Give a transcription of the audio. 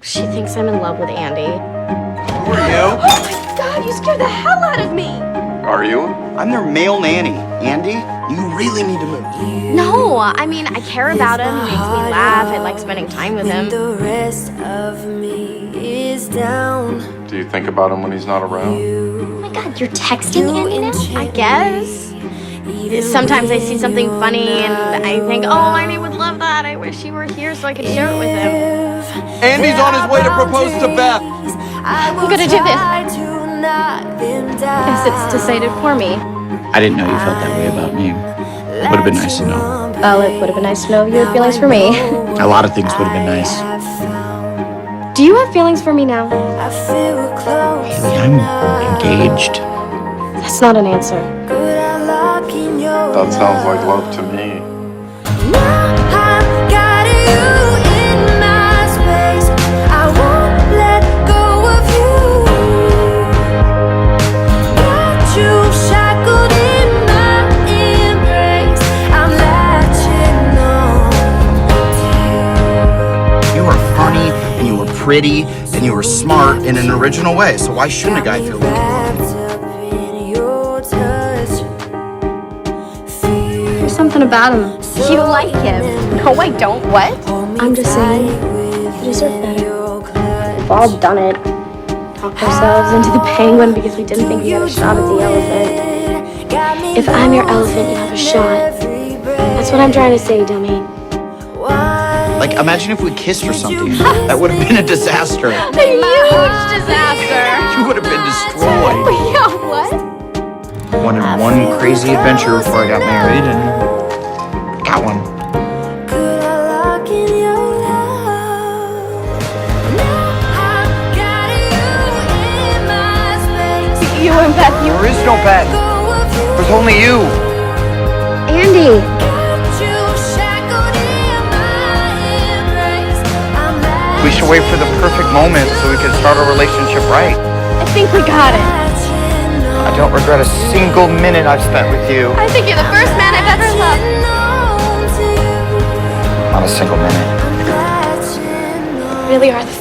She thinks I'm in love with Andy. Who are you? Oh my God, you scared the hell out of me! Are you? I'm their male nanny. Andy, you really need to move. No, I mean, I care about him. He makes me laugh. I like spending time with him. The rest of me is down. Do you think about him when he's not around? Oh my God, you're texting Andy now? I guess. Sometimes I see something funny and I think, oh, Andy would love that. I wish he were here so I could share it with him. Andy's on his way to propose to Beth. I'm gonna do this. Guess it's decided for me. I didn't know you felt that way about me. Would have been nice to know. Well, it would have been nice to know you had feelings for me. A lot of things would have been nice. Do you have feelings for me now? Haley, I'm engaged. That's not an answer. That sounds like love to me. Pretty, and you were smart in an original way, so why shouldn't a guy feel like There's something about him. You like him. No, I don't. What? I'm just saying, you deserve better. We've all done it. Talked ourselves into the penguin because we didn't think we had a shot at the elephant. If I'm your elephant, you have a shot. That's what I'm trying to say, dummy. Like, imagine if we kissed or something. That would have been a disaster. A huge disaster. You would have been destroyed. Yeah, what? Wanted one crazy adventure before I got married, and got one. You and Beth, There is no Beth. There's only you. Andy. We should wait for the perfect moment so we can start our relationship right. I think we got it. I don't regret a single minute I've spent with you. I think you're the first man I've ever loved. Not a single minute. You really are the